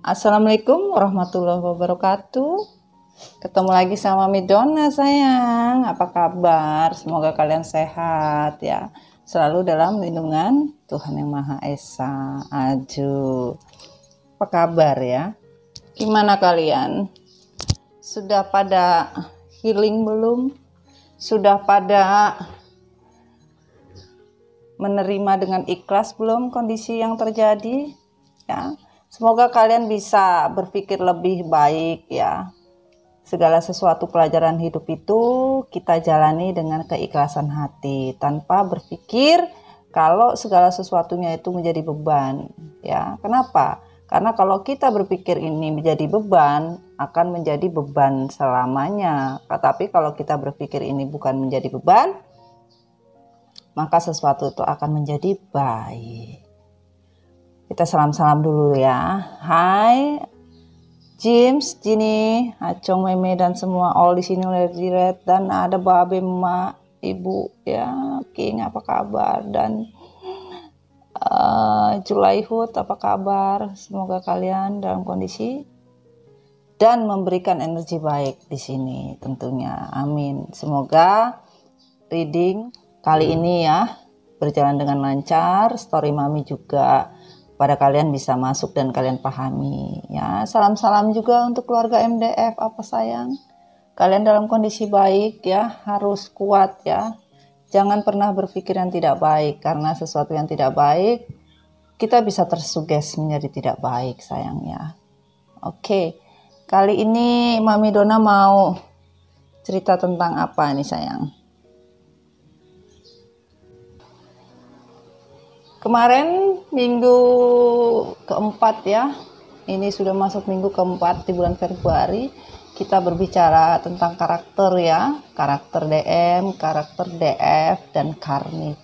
Assalamualaikum warahmatullahi wabarakatuh. Ketemu lagi sama Midona sayang. Apa kabar? Semoga kalian sehat ya. Selalu dalam lindungan Tuhan Yang Maha Esa. Aju. Apa kabar ya? Gimana kalian? Sudah pada healing belum? Sudah pada menerima dengan ikhlas belum kondisi yang terjadi? Ya. Semoga kalian bisa berpikir lebih baik ya. Segala sesuatu pelajaran hidup itu kita jalani dengan keikhlasan hati tanpa berpikir kalau segala sesuatunya itu menjadi beban ya. Kenapa? Karena kalau kita berpikir ini menjadi beban, akan menjadi beban selamanya. Tetapi kalau kita berpikir ini bukan menjadi beban, maka sesuatu itu akan menjadi baik. Kita salam-salam dulu ya. Hai James, Jini, Acong, Meme dan semua all di sini Red dan ada Babe, Mak, Ibu ya. King apa kabar dan Julaihut apa kabar? Semoga kalian dalam kondisi dan memberikan energi baik di sini tentunya. Amin. Semoga reading kali ini ya berjalan dengan lancar. Story Mami juga pada kalian bisa masuk dan kalian pahami ya. Salam-salam juga untuk keluarga MDF apa sayang. Kalian dalam kondisi baik ya, harus kuat ya. Jangan pernah berpikir yang tidak baik, karena sesuatu yang tidak baik kita bisa tersuges menjadi tidak baik sayangnya. Oke. Kali ini Mami Dona mau cerita tentang apa nih sayang? Kemarin minggu keempat ya, ini sudah masuk minggu keempat di bulan Februari. Kita berbicara tentang karakter ya, karakter DM, karakter DF, dan karmik.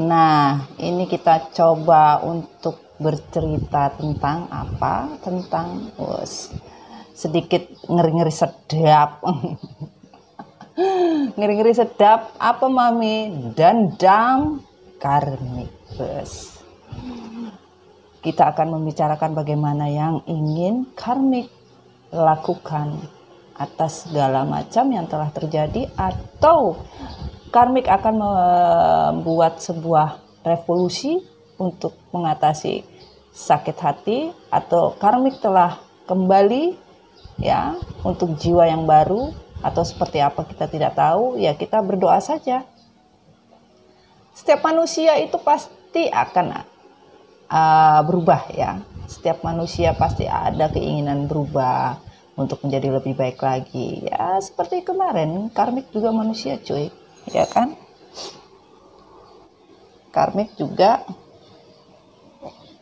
Nah, ini kita coba untuk bercerita tentang apa? Tentang sedikit ngeri-ngeri sedap. Ngeri-ngeri sedap apa Mami? Dendam karmik. Kita akan membicarakan bagaimana yang ingin karmik lakukan atas segala macam yang telah terjadi, atau karmik akan membuat sebuah revolusi untuk mengatasi sakit hati, atau karmik telah kembali ya untuk jiwa yang baru, atau seperti apa kita tidak tahu ya. Kita berdoa saja. Setiap manusia itu pasti akan berubah ya. Setiap manusia pasti ada keinginan berubah untuk menjadi lebih baik lagi ya. Seperti kemarin karmik juga manusia cuy, ya kan? Karmik juga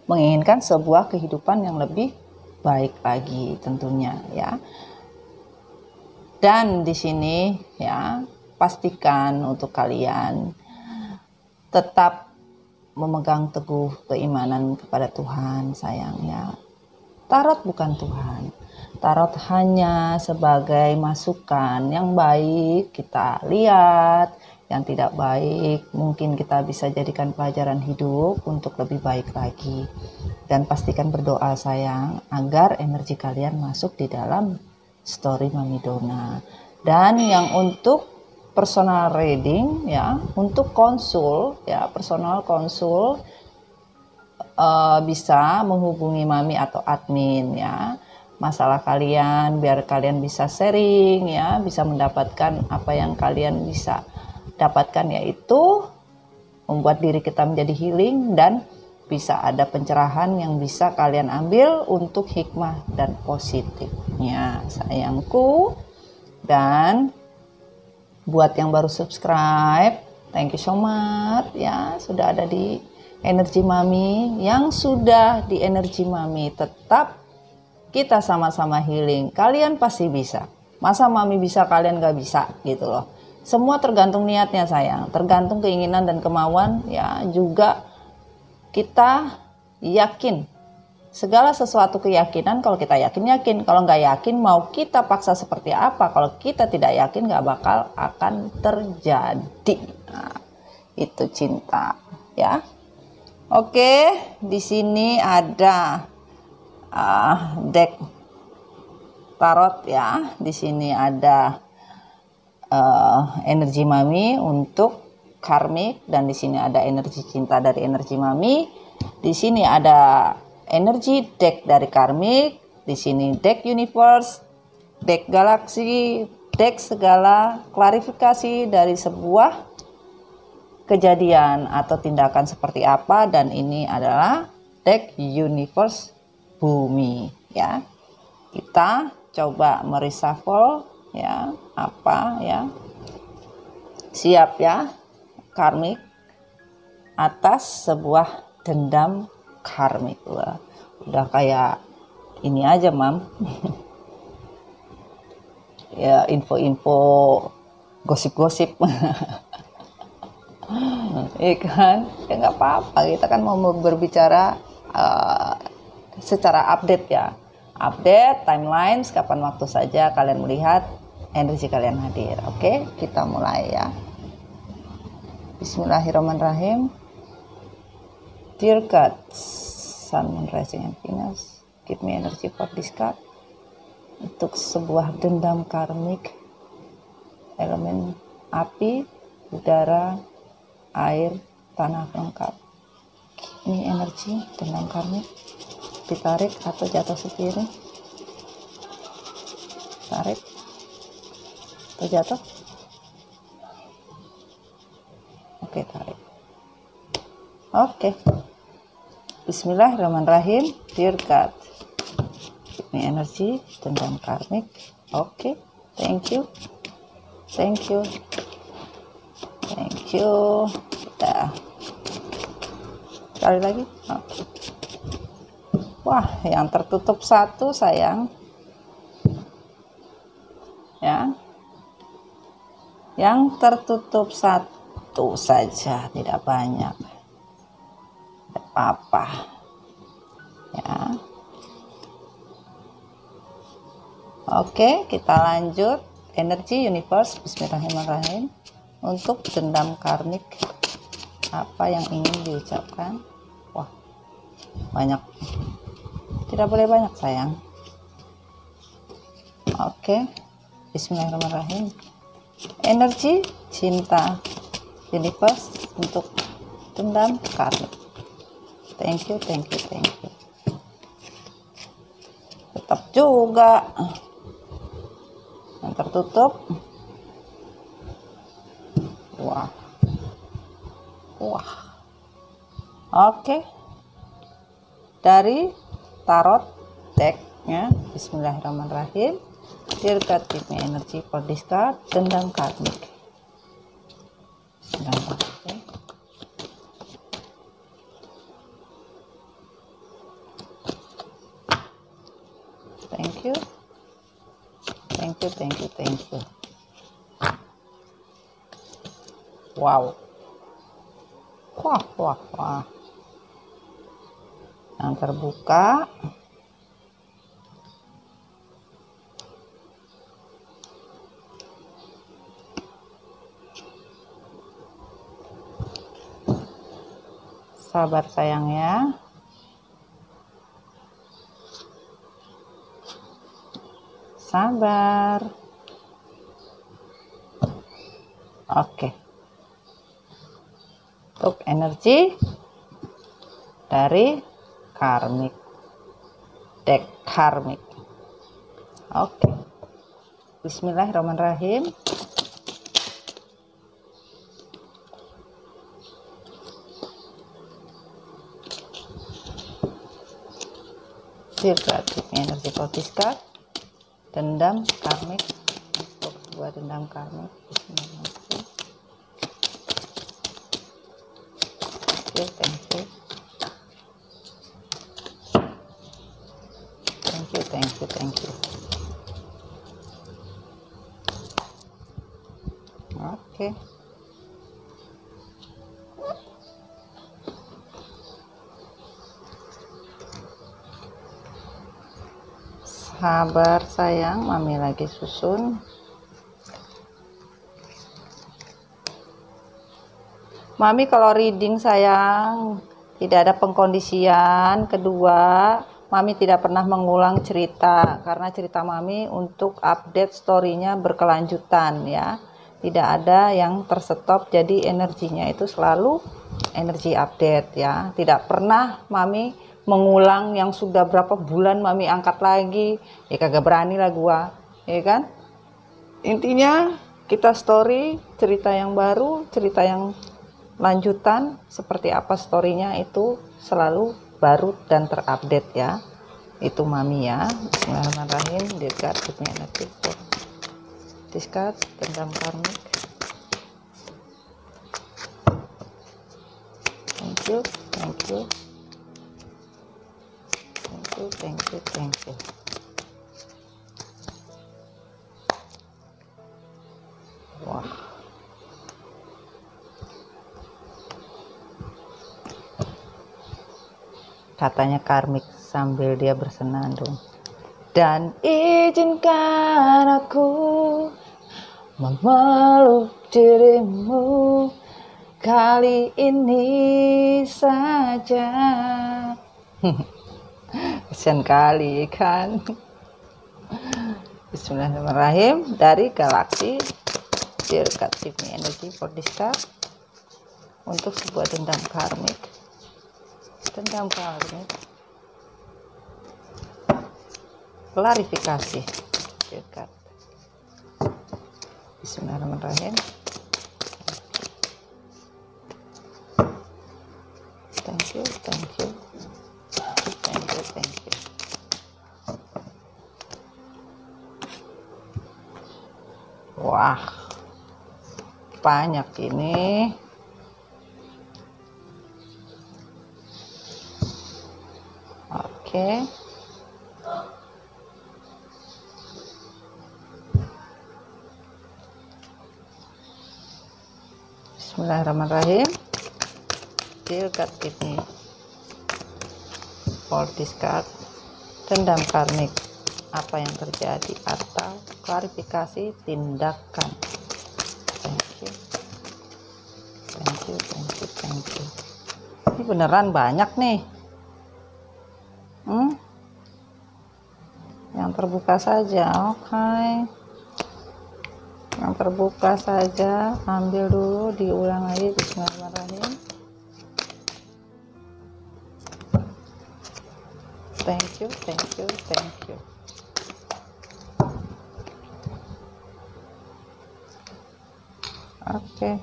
menginginkan sebuah kehidupan yang lebih baik lagi tentunya ya. Dan di sini ya, pastikan untuk kalian tetap memegang teguh keimanan kepada Tuhan sayangnya. Tarot bukan Tuhan. Tarot hanya sebagai masukan. Yang baik kita lihat, yang tidak baik mungkin kita bisa jadikan pelajaran hidup untuk lebih baik lagi. Dan pastikan berdoa sayang agar energi kalian masuk di dalam story Mami Dona. Dan yang untuk personal reading ya, untuk konsul ya, personal konsul bisa menghubungi Mami atau admin ya. Masalah kalian biar kalian bisa sharing ya, bisa mendapatkan apa yang kalian bisa dapatkan, yaitu membuat diri kita menjadi healing dan bisa ada pencerahan yang bisa kalian ambil untuk hikmah dan positifnya sayangku. Dan buat yang baru subscribe, thank you so much ya, sudah ada di energi Mami. Yang sudah di energi Mami, tetap kita sama-sama healing. Kalian pasti bisa. Masa Mami bisa kalian gak bisa gitu loh. Semua tergantung niatnya sayang, tergantung keinginan dan kemauan ya. Juga kita yakin segala sesuatu, keyakinan. Kalau kita yakin, kalau nggak yakin mau kita paksa seperti apa, kalau kita tidak yakin nggak bakal akan terjadi. Nah, itu cinta ya. Oke, di sini ada deck tarot ya. Di sini ada energi mami untuk karmik, dan di sini ada energi cinta dari energi mami. Di sini ada energi deck dari karmik. Di sini deck universe, deck galaksi, deck segala klarifikasi dari sebuah kejadian atau tindakan seperti apa, dan ini adalah deck universe bumi ya. Kita coba mereshuffle ya, apa ya, siap ya, karmik atas sebuah dendam karmik. Wah, udah kayak ini aja mam. Ya, info-info gosip-gosip. Kan ya nggak apa-apa, kita kan mau berbicara secara update ya, update timelines, kapan waktu saja kalian melihat energi kalian hadir. Oke, kita mulai ya. Bismillahirrahmanirrahim. Dear God, Sun, Moon, Rising, and Venus, give me energy for this card. Untuk sebuah dendam karmik, elemen api, udara, air, tanah lengkap. Ini energi dendam karmik, ditarik atau jatuh sendiri. Tarik atau jatuh. Oke, tarik. Oke. Bismillahirrahmanirrahim. Dear God, give me energy dendam karmik. Oke, thank you. Thank you. Thank you. Udah. Sekali lagi. Oke. Wah, yang tertutup satu sayang. Ya. Yang tertutup satu saja, tidak banyak. Tidak apa-apa. Ya. Oke, kita lanjut. Energi universe, bismillahirrahmanirrahim. Untuk dendam karmik, apa yang ingin diucapkan? Wah, banyak. Tidak boleh banyak sayang. Oke, bismillahirrahmanirrahim. Energi cinta universe untuk dendam karmik. Thank you, thank you, thank you. Tetap juga yang tertutup. Wah. Wah. Oke. Dari tarot decknya, bismillahirrahmanirrahim. Dear God, give me energy for this card, dendam karmik. Bismillahirrahmanirrahim. Thank you. Thank you, thank you, thank you. Wow. Wah, wah, wah. Yang terbuka. Sabar sayang ya. Sabar. Oke. Untuk energi dari karmik, deck karmik. Oke. Bismillahirrahmanirrahim. Berarti energi potiska, dendam karmik, untuk sebuah dendam karmik. Bismillahirrahmanirrahim. Thank you. Thank you, thank you, thank you. Oke. Sabar sayang, mami lagi susun. Mami kalau reading sayang tidak ada pengkondisian. Kedua, Mami tidak pernah mengulang cerita karena cerita Mami untuk update story-nya berkelanjutan ya. Tidak ada yang terstop, jadi energinya itu selalu energi update ya. Tidak pernah Mami mengulang yang sudah berapa bulan Mami angkat lagi. Ya kagak berani lah gua, ya kan? Intinya kita story cerita yang baru, cerita yang lanjutan seperti apa storynya itu selalu baru dan terupdate ya. Itu Mami ya. Bismillahirrahmanirrahim. Discard energy for discard dendam karmik. Thank you, thank you, thank you, thank you, thank you. Wah, katanya karmik sambil dia bersenandung. Dan izinkan aku memeluk dirimu kali ini saja. Kesian kali kan. Bismillahirrahmanirrahim. Dari galaksi dekat me energy for discard untuk sebuah dendam karmik. Dendam karmik. Klarifikasi dekat. Bismillahirrahmanirrahim. Thank you, thank you, thank you, thank you. Wah, banyak ini. Oke. Bismillahirrahmanirrahim. Deal God give me for discard dendam karmik, apa yang terjadi atau klarifikasi tindakan. Thank you, thank you, thank you, thank you. Ini beneran banyak nih. Yang terbuka saja, oke. Yang terbuka saja, ambil dulu, diulang lagi. Bismillahirrahmanirrahim. Thank you, thank you, thank you. Oke.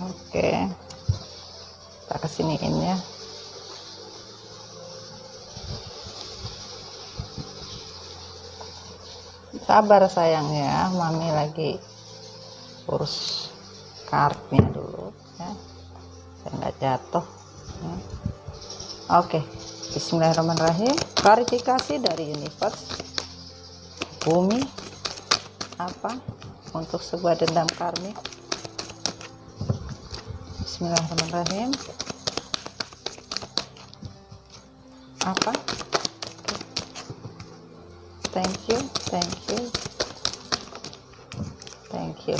Oke. Kita kesiniin ya. Sabar sayang ya, Mami lagi urus kartnya dulu ya. Saya nggak jatuh ya. Oke, bismillahirrahmanirrahim. Klarifikasi dari universe, bumi, apa untuk sebuah dendam karmik. Bismillahirrahmanirrahim. Apa? Thank you, thank you, thank you.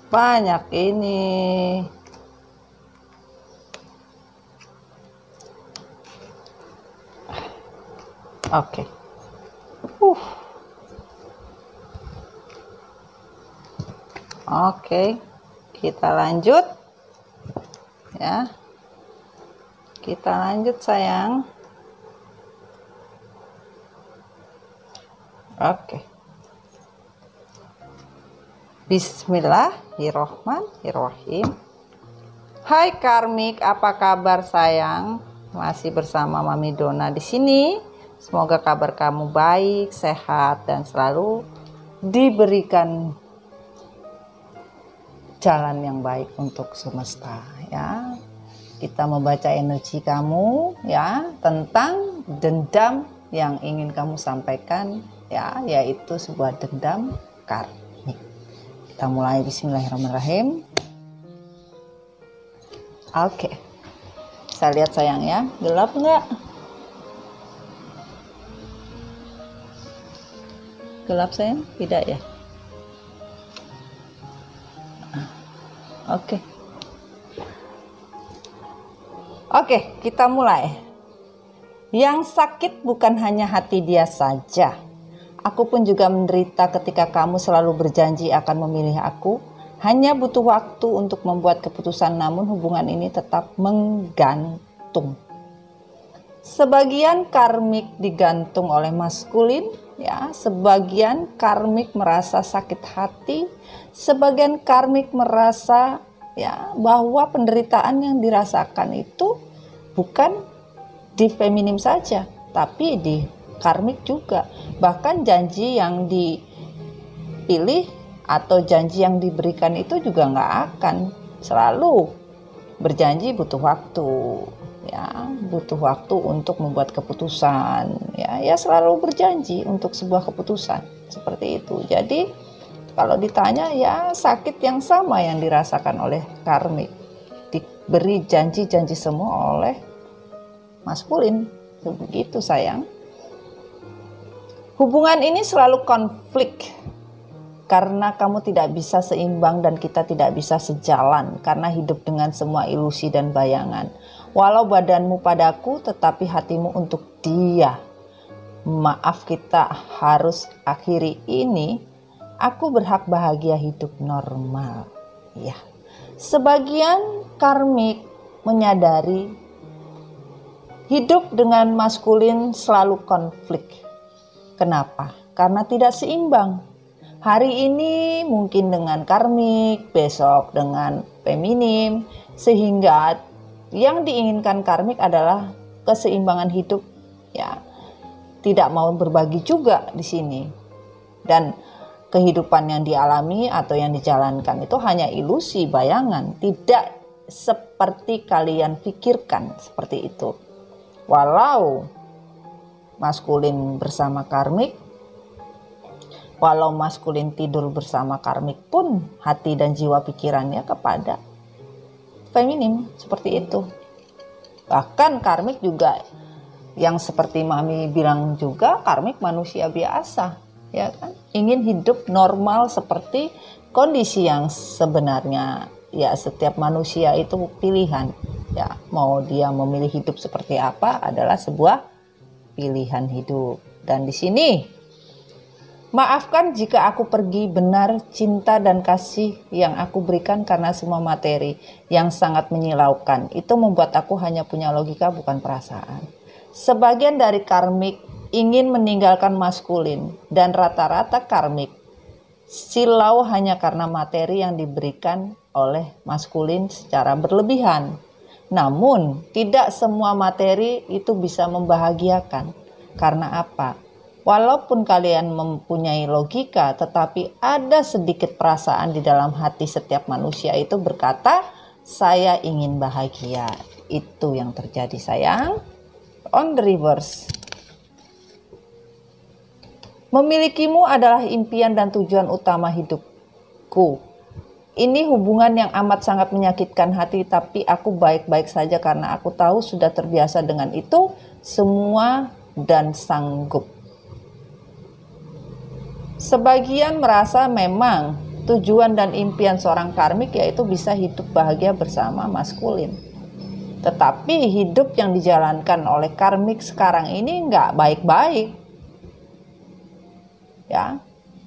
Banyak ini. Oke. Oke. Kita lanjut. Ya. Kita lanjut sayang. Oke. Bismillahirrohmanirrohim. Hai karmik, apa kabar sayang? Masih bersama Mami Dona di sini. Semoga kabar kamu baik, sehat, dan selalu diberikan jalan yang baik untuk semesta ya. Kita membaca energi kamu ya tentang dendam yang ingin kamu sampaikan ya, yaitu sebuah dendam karmik. Kita mulai. Bismillahirrahmanirrahim. Oke. Saya lihat sayang ya, gelap nggak? Gelap sayang? Tidak ya? Oke. Oke, kita mulai. Yang sakit bukan hanya hati dia saja. Aku pun juga menderita ketika kamu selalu berjanji akan memilih aku. Hanya butuh waktu untuk membuat keputusan, namun hubungan ini tetap menggantung. Sebagian karmik digantung oleh maskulin, ya. Sebagian karmik merasa sakit hati, sebagian karmik merasa ya bahwa penderitaan yang dirasakan itu bukan di feminim saja, tapi di karmik juga. Bahkan janji yang dipilih atau janji yang diberikan itu juga nggak akan selalu berjanji, butuh waktu ya, butuh waktu untuk membuat keputusan ya selalu berjanji untuk sebuah keputusan seperti itu. Jadi kalau ditanya ya sakit yang sama yang dirasakan oleh karmik, diberi janji-janji semua oleh maskulin. Begitu sayang. Hubungan ini selalu konflik karena kamu tidak bisa seimbang dan kita tidak bisa sejalan karena hidup dengan semua ilusi dan bayangan. Walau badanmu padaku tetapi hatimu untuk dia. Maaf, kita harus akhiri ini. Aku berhak bahagia hidup normal. Ya. Sebagian karmik menyadari hidup dengan maskulin selalu konflik. Kenapa? Karena tidak seimbang. Hari ini mungkin dengan karmik, besok dengan feminim, sehingga yang diinginkan karmik adalah keseimbangan hidup, ya. Tidak mau berbagi juga di sini. Dan kehidupan yang dialami atau yang dijalankan itu hanya ilusi, bayangan, tidak seperti kalian pikirkan seperti itu. Walau maskulin bersama karmik, walau maskulin tidur bersama karmik pun hati dan jiwa pikirannya kepada feminim seperti itu. Bahkan karmik juga yang seperti Mami bilang juga, karmik manusia biasa, ya kan? Ingin hidup normal seperti kondisi yang sebenarnya. Ya, setiap manusia itu pilihan. Ya, mau dia memilih hidup seperti apa adalah sebuah pilihan hidup. Dan di sini maafkan jika aku pergi, benar cinta dan kasih yang aku berikan karena semua materi yang sangat menyilaukan. Itu membuat aku hanya punya logika bukan perasaan. Sebagian dari karmik ingin meninggalkan maskulin dan rata-rata karmik silau hanya karena materi yang diberikan oleh maskulin secara berlebihan. Namun tidak semua materi itu bisa membahagiakan. Karena apa? Walaupun kalian mempunyai logika, tetapi ada sedikit perasaan di dalam hati setiap manusia itu berkata, saya ingin bahagia. Itu yang terjadi sayang. On the reverse. Memilikimu adalah impian dan tujuan utama hidupku. Ini hubungan yang amat sangat menyakitkan hati, tapi aku baik-baik saja karena aku tahu sudah terbiasa dengan itu semua dan sanggup. Sebagian merasa memang tujuan dan impian seorang karmik yaitu bisa hidup bahagia bersama maskulin. Tetapi hidup yang dijalankan oleh karmik sekarang ini nggak baik-baik. Ya,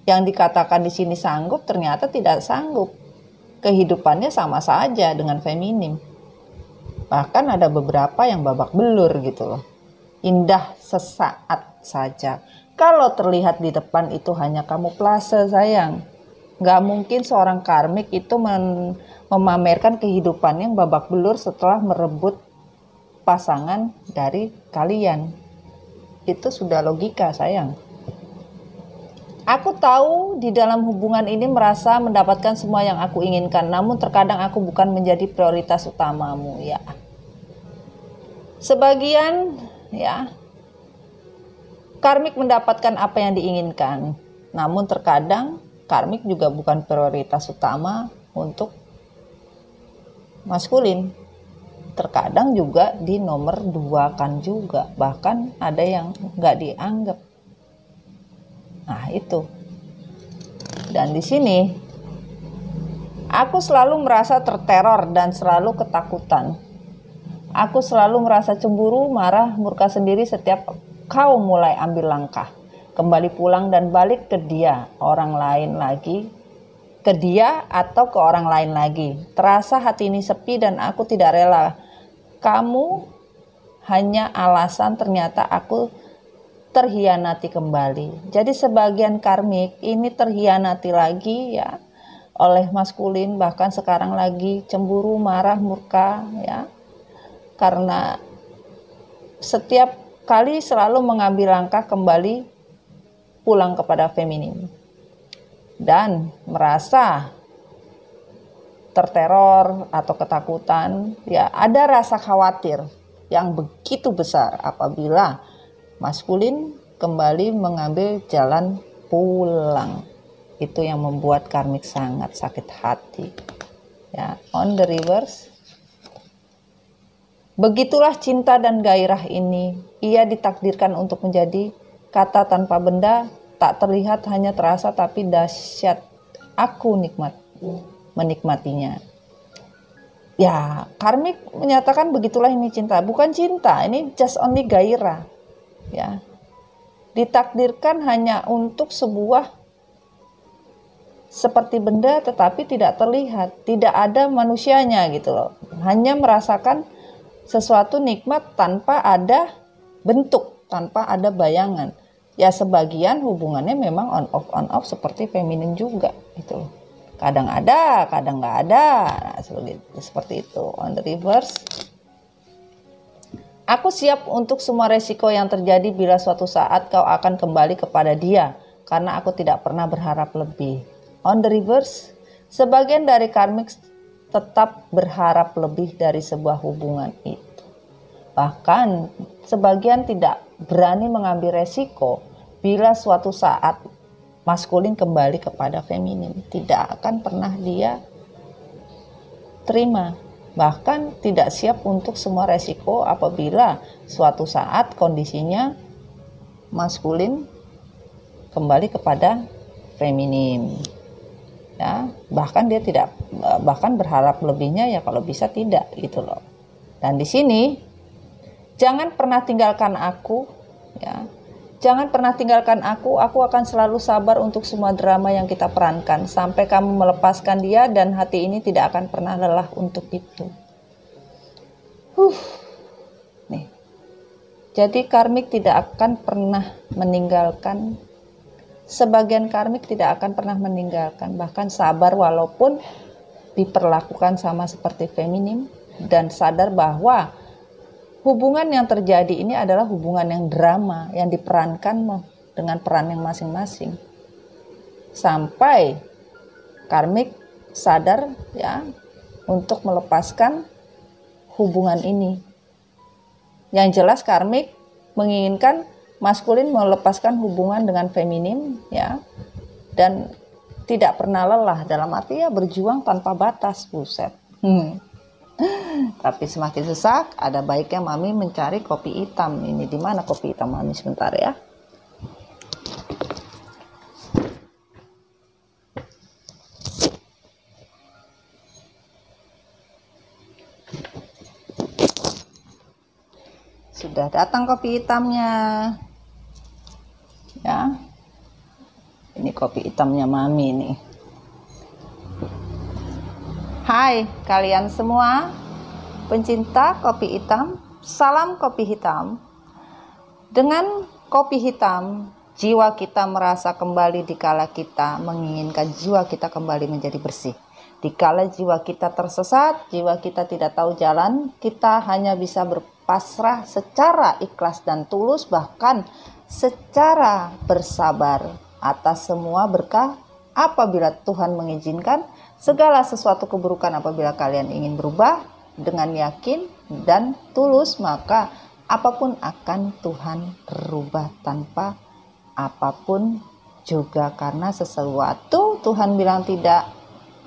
yang dikatakan di sini sanggup ternyata tidak sanggup. Kehidupannya sama saja dengan feminim. Bahkan ada beberapa yang babak belur gitu loh. Indah sesaat saja. Kalau terlihat di depan itu hanya kamuflase sayang. Gak mungkin seorang karmik itu memamerkan kehidupan yang babak belur setelah merebut pasangan dari kalian. Itu sudah logika sayang. Aku tahu di dalam hubungan ini merasa mendapatkan semua yang aku inginkan. Namun terkadang aku bukan menjadi prioritas utamamu ya. Sebagian ya karmik mendapatkan apa yang diinginkan, namun terkadang karmik juga bukan prioritas utama untuk maskulin. terkadang juga di nomor 2 kan juga, bahkan ada yang nggak dianggap. Nah itu. Dan di sini aku selalu merasa terteror dan selalu ketakutan. Aku selalu merasa cemburu, marah, murka sendiri setiap kau mulai ambil langkah. Kembali pulang dan balik ke dia, orang lain lagi. Ke dia atau ke orang lain lagi. Terasa hati ini sepi dan aku tidak rela. Kamu hanya alasan, ternyata aku terhianati kembali. Jadi sebagian karmik ini terhianati lagi ya oleh maskulin, bahkan sekarang lagi cemburu, marah, murka ya. Karena setiap kali selalu mengambil langkah kembali pulang kepada feminin. Dan merasa terteror atau ketakutan, ya ada rasa khawatir yang begitu besar apabila maskulin kembali mengambil jalan pulang. Itu yang membuat karmik sangat sakit hati. Ya, on the reverse. Begitulah cinta dan gairah ini. Ia ditakdirkan untuk menjadi kata tanpa benda, tak terlihat, hanya terasa, tapi dahsyat. Aku menikmatinya. Ya, karmik menyatakan begitulah ini cinta. Bukan cinta, ini just only gairah. Ya, ditakdirkan hanya untuk sebuah seperti benda tetapi tidak terlihat, tidak ada manusianya gitu loh. Hanya merasakan sesuatu nikmat tanpa ada bentuk, tanpa ada bayangan. Ya sebagian hubungannya memang on off seperti feminin juga gitu loh. Kadang ada, kadang nggak ada. Nah, seperti itu. On the reverse. Aku siap untuk semua resiko yang terjadi bila suatu saat kau akan kembali kepada dia, karena aku tidak pernah berharap lebih. On the reverse, sebagian dari karmik tetap berharap lebih dari sebuah hubungan itu. Bahkan sebagian tidak berani mengambil resiko bila suatu saat maskulin kembali kepada feminin. Tidak akan pernah dia terima. Bahkan tidak siap untuk semua resiko apabila suatu saat kondisinya maskulin kembali kepada feminin. Ya, bahkan dia tidak, bahkan berharap lebihnya ya kalau bisa tidak gitu loh. Dan di sini jangan pernah tinggalkan aku ya. Jangan pernah tinggalkan aku akan selalu sabar untuk semua drama yang kita perankan sampai kamu melepaskan dia, dan hati ini tidak akan pernah lelah untuk itu. Nih. Jadi karmik tidak akan pernah meninggalkan. Sebagian karmik tidak akan pernah meninggalkan, bahkan sabar walaupun diperlakukan sama seperti feminim, dan sadar bahwa hubungan yang terjadi ini adalah hubungan yang drama, yang diperankan dengan peran yang masing-masing. Sampai karmik sadar ya untuk melepaskan hubungan ini. Yang jelas karmik menginginkan maskulin melepaskan hubungan dengan feminin ya, dan tidak pernah lelah, dalam arti ya berjuang tanpa batas. Buset. Tapi semakin sesak, ada baiknya Mami mencari kopi hitam. Ini di mana kopi hitam Mami? Sebentar ya. Sudah datang kopi hitamnya. Ya. Ini kopi hitamnya Mami nih. Hai kalian semua pencinta kopi hitam, salam kopi hitam. Dengan kopi hitam, jiwa kita merasa kembali dikala kita menginginkan jiwa kita kembali menjadi bersih. Dikala jiwa kita tersesat, jiwa kita tidak tahu jalan, kita hanya bisa berpasrah secara ikhlas dan tulus, bahkan secara bersabar atas semua berkah apabila Tuhan mengizinkan. Segala sesuatu keburukan apabila kalian ingin berubah dengan yakin dan tulus, maka apapun akan Tuhan berubah tanpa apapun juga. Karena sesuatu Tuhan bilang tidak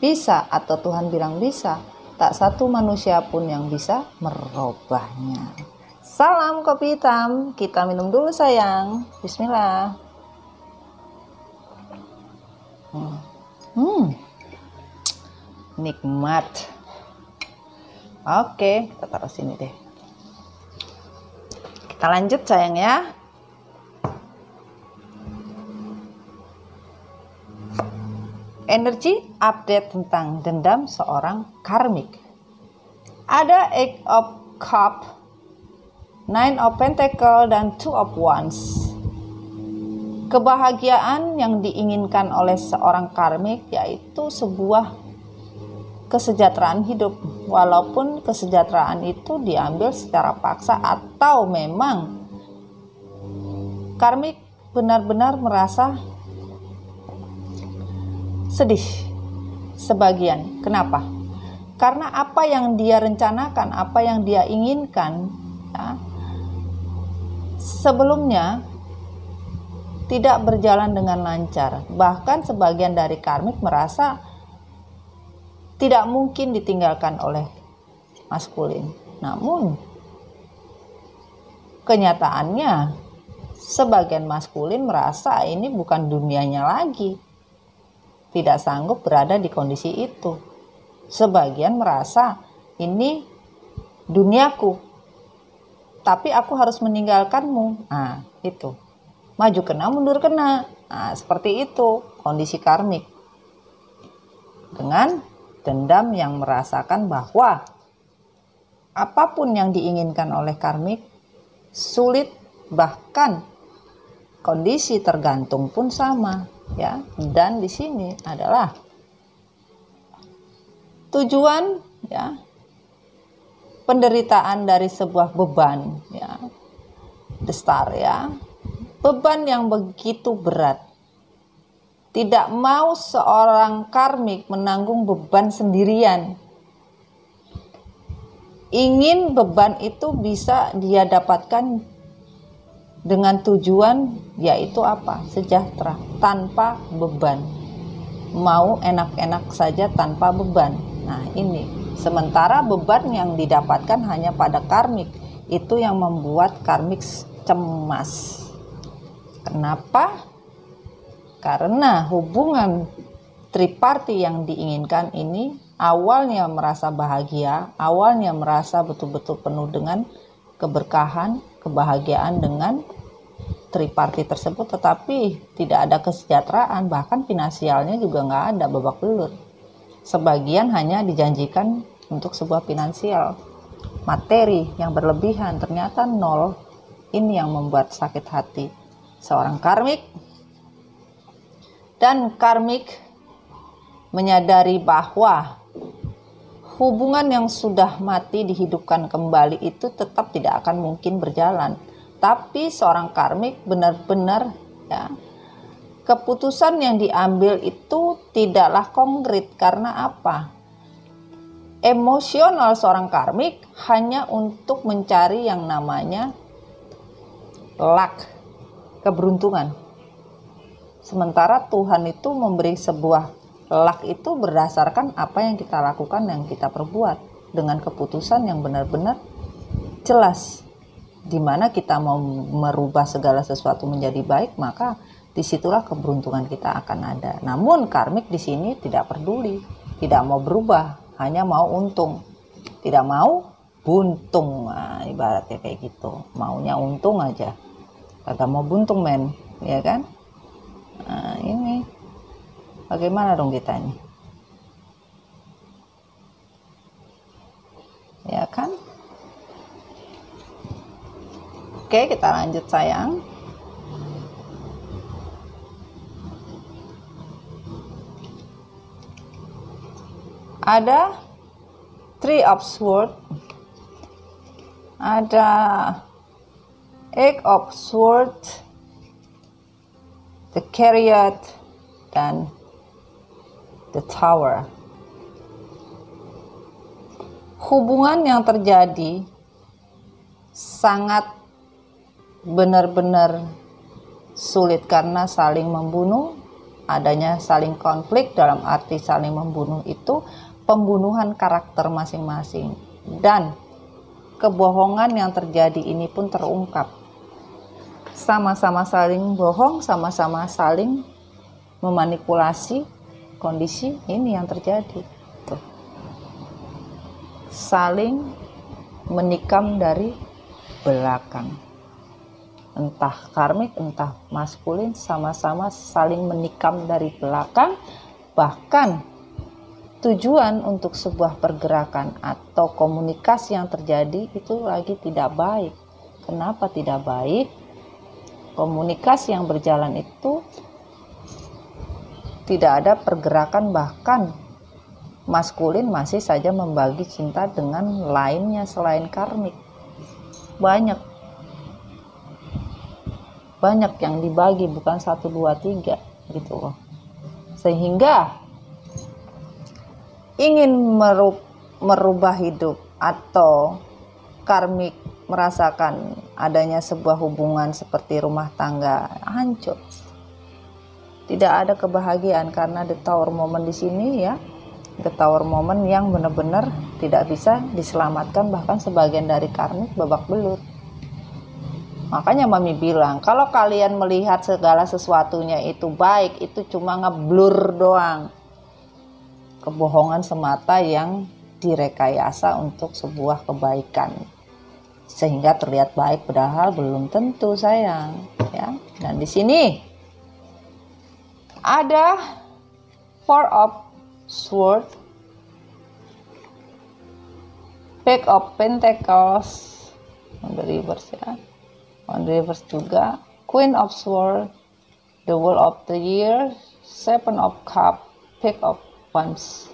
bisa atau Tuhan bilang bisa, tak satu manusia pun yang bisa merubahnya. Salam kopi hitam, kita minum dulu sayang. Bismillah. Nikmat. Oke, kita taruh sini deh. Kita lanjut sayang ya. Energi update tentang dendam seorang karmik. Ada Eight of Cup, Nine of Pentacle, dan Two of Wands. Kebahagiaan yang diinginkan oleh seorang karmik yaitu sebuah kesejahteraan hidup, walaupun kesejahteraan itu diambil secara paksa atau memang karmik benar-benar merasa sedih sebagian. Kenapa? Karena apa yang dia rencanakan, apa yang dia inginkan ya, sebelumnya tidak berjalan dengan lancar. Bahkan sebagian dari karmik merasa tidak mungkin ditinggalkan oleh maskulin. Namun kenyataannya sebagian maskulin merasa ini bukan dunianya lagi, tidak sanggup berada di kondisi itu. Sebagian merasa ini duniaku, tapi aku harus meninggalkanmu. Nah, itu. Maju kena, mundur kena. Nah, seperti itu kondisi karmik. Dengan dendam yang merasakan bahwa apapun yang diinginkan oleh karmik sulit, bahkan kondisi tergantung pun sama. Ya, dan di sini adalah tujuan ya, penderitaan dari sebuah beban ya, the star ya, beban yang begitu berat. Tidak mau seorang karmik menanggung beban sendirian. Ingin beban itu bisa dia dapatkan dengan tujuan yaitu apa? Sejahtera tanpa beban. Mau enak-enak saja tanpa beban. Nah, ini. Sementara beban yang didapatkan hanya pada karmik. Itu yang membuat karmik cemas. Kenapa? Karena hubungan triparti yang diinginkan ini awalnya merasa bahagia, awalnya merasa betul-betul penuh dengan keberkahan, kebahagiaan dengan triparti tersebut, tetapi tidak ada kesejahteraan, bahkan finansialnya juga nggak ada, babak belur. Sebagian hanya dijanjikan untuk sebuah finansial, materi yang berlebihan, ternyata nol. Ini yang membuat sakit hati seorang karmik. Dan karmik menyadari bahwa hubungan yang sudah mati dihidupkan kembali itu tetap tidak akan mungkin berjalan. Tapi seorang karmik benar-benar ya, keputusan yang diambil itu tidaklah konkret. Karena apa? Emosional seorang karmik hanya untuk mencari yang namanya luck, keberuntungan. Sementara Tuhan itu memberi sebuah luck itu berdasarkan apa yang kita lakukan, yang kita perbuat, dengan keputusan yang benar-benar jelas. Dimana kita mau merubah segala sesuatu menjadi baik, maka disitulah keberuntungan kita akan ada. Namun karmik di sini tidak peduli, tidak mau berubah, hanya mau untung, tidak mau buntung. Nah, ibaratnya kayak gitu, maunya untung aja, kagak mau buntung men, ya kan? Nah, ini bagaimana dong kita ini, ya kan? Oke, kita lanjut sayang. Ada Three of Swords, ada Eight of Swords, the Chariot, dan the Tower. Hubungan yang terjadi sangat benar-benar sulit karena saling membunuh, adanya saling konflik. Dalam arti saling membunuh itu pembunuhan karakter masing-masing, dan kebohongan yang terjadi ini pun terungkap. Sama-sama saling bohong, sama-sama saling memanipulasi kondisi, ini yang terjadi. Tuh. Saling menikam dari belakang. Entah karmik, entah maskulin, sama-sama saling menikam dari belakang. Bahkan tujuan untuk sebuah pergerakan atau komunikasi yang terjadi itu lagi tidak baik. Kenapa tidak baik? Komunikasi yang berjalan itu tidak ada pergerakan, bahkan maskulin masih saja membagi cinta dengan lainnya selain karmik. Banyak yang dibagi, bukan 1, 2, 3 gitu loh. Sehingga ingin merubah hidup atau karmik merasakan adanya sebuah hubungan seperti rumah tangga hancur. Tidak ada kebahagiaan karena the tower moment di sini ya. The tower moment yang benar-benar tidak bisa diselamatkan, bahkan sebagian dari karmik babak belur. Makanya Mami bilang, kalau kalian melihat segala sesuatunya itu baik, itu cuma ngeblur doang. Kebohongan semata yang direkayasa untuk sebuah kebaikan. Sehingga terlihat baik padahal belum tentu, sayang, ya. Dan di sini ada Four of Swords, Page of Pentacles, on the reverse ya. On the reverse juga Queen of Swords, the Wheel of the Year, Seven of Cups, Page of Wands.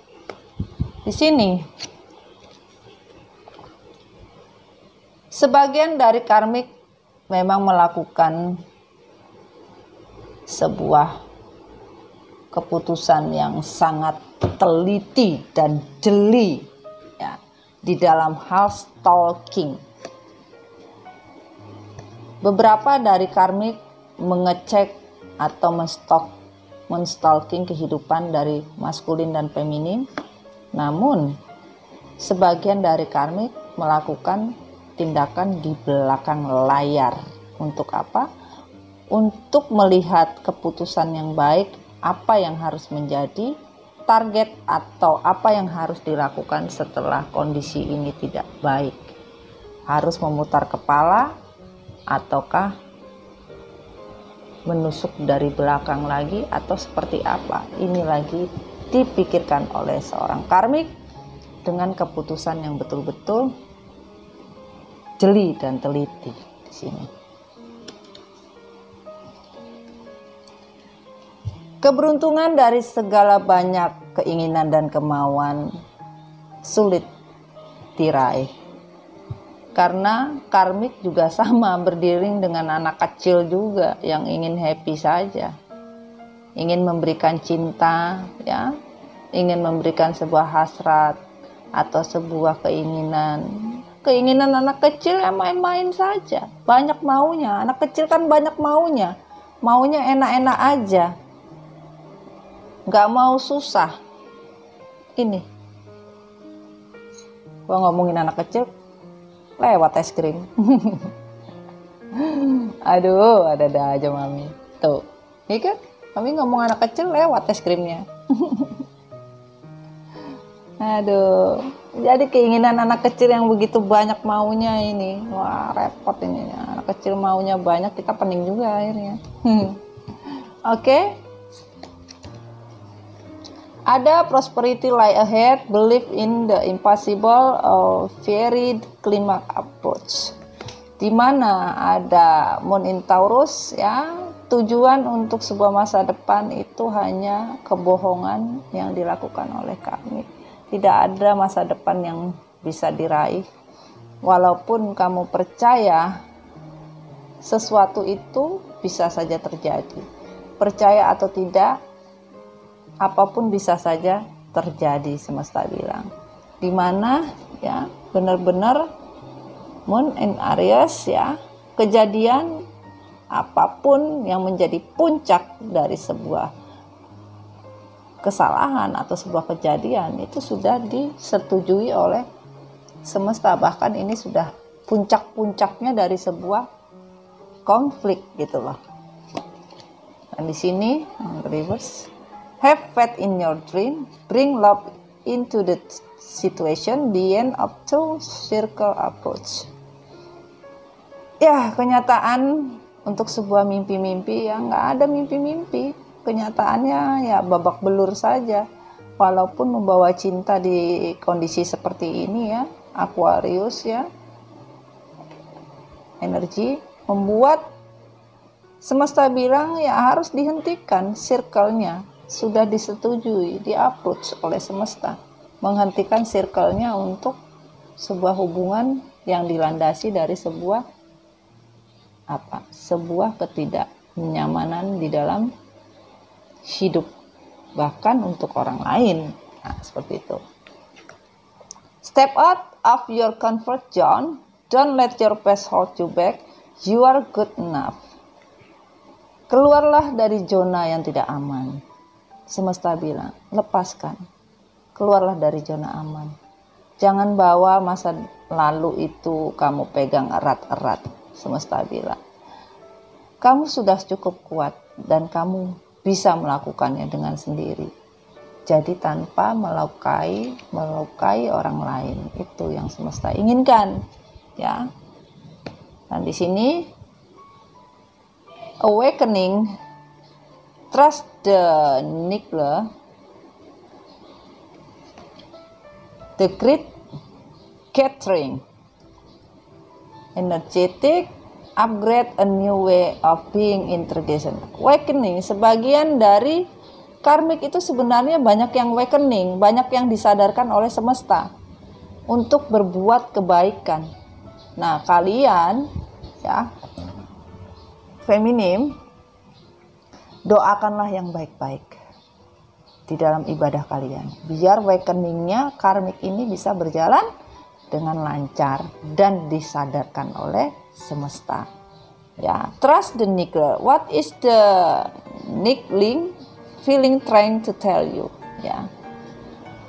Di sini sebagian dari karmik memang melakukan sebuah keputusan yang sangat teliti dan jeli ya, di dalam hal stalking. Beberapa dari karmik mengecek atau menstalking kehidupan dari maskulin dan feminin. Namun sebagian dari karmik melakukan tindakan di belakang layar. Untuk apa? Untuk melihat keputusan yang baik, apa yang harus menjadi target atau apa yang harus dilakukan setelah kondisi ini tidak baik. Harus memutar kepala ataukah menusuk dari belakang lagi atau seperti apa? Ini lagi dipikirkan oleh seorang karmik dengan keputusan yang betul-betul jeli dan teliti di sini. Keberuntungan dari segala banyak keinginan dan kemauan sulit diraih. Karena karmik juga sama, berdiri dengan anak kecil juga yang ingin happy saja. Ingin memberikan cinta, ya, ingin memberikan sebuah hasrat atau sebuah keinginan. Keinginan anak kecil ya main-main saja. Banyak maunya, anak kecil kan banyak maunya. Maunya enak-enak aja. Gak mau susah. Ini. Gua ngomongin anak kecil, lewat es krim. Aduh, ada aja Mami. Tuh, iya kan? Mami ngomong anak kecil lewat es krimnya. Aduh, jadi keinginan anak kecil yang begitu banyak maunya ini. Wah, repot ini. Anak kecil maunya banyak, kita pening juga akhirnya. Oke. Ada prosperity lie ahead, believe in the impossible, varied climate approach. Di mana ada Moon in Taurus, ya, tujuan untuk sebuah masa depan itu hanya kebohongan yang dilakukan oleh kami. Tidak ada masa depan yang bisa diraih. Walaupun kamu percaya sesuatu itu bisa saja terjadi. Percaya atau tidak, apapun bisa saja terjadi, semesta bilang. Dimana ya benar-benar Moon in Aries ya, kejadian apapun yang menjadi puncak dari sebuah kesalahan atau sebuah kejadian itu sudah disetujui oleh semesta, bahkan ini sudah puncak-puncaknya dari sebuah konflik gitu loh. Dan di sini reverse, have faith in your dream, bring love into the situation, the end of two circle approach. Ya, kenyataan untuk sebuah mimpi-mimpi yang nggak ada mimpi-mimpi, kenyataannya ya babak belur saja. Walaupun membawa cinta di kondisi seperti ini ya, Aquarius ya, energi membuat semesta bilang ya harus dihentikan circle-nya, sudah disetujui, di-approach oleh semesta, menghentikan circle-nya untuk sebuah hubungan yang dilandasi dari sebuah ketidaknyamanan di dalam hidup, bahkan untuk orang lain. Nah, seperti itu. Step out of your comfort zone, don't let your past hold you back, you are good enough. Keluarlah dari zona yang tidak aman. Semesta bilang, lepaskan. Keluarlah dari zona aman. Jangan bawa masa lalu itu kamu pegang erat-erat. Semesta bilang, kamu sudah cukup kuat dan kamu bisa melakukannya dengan sendiri. Jadi tanpa melukai orang lain. Itu yang semesta inginkan, ya. Dan di sini awakening, trust the nuclear, the great gathering, energetic, upgrade, a new way of being introduction. Awakening, sebagian dari karmik itu sebenarnya banyak yang awakening, banyak yang disadarkan oleh semesta untuk berbuat kebaikan. Nah, kalian ya feminim, doakanlah yang baik-baik di dalam ibadah kalian, biar awakeningnya karmik ini bisa berjalan dengan lancar dan disadarkan oleh semesta. Ya, trust the niggler. What is the niggling feeling trying to tell you? Ya,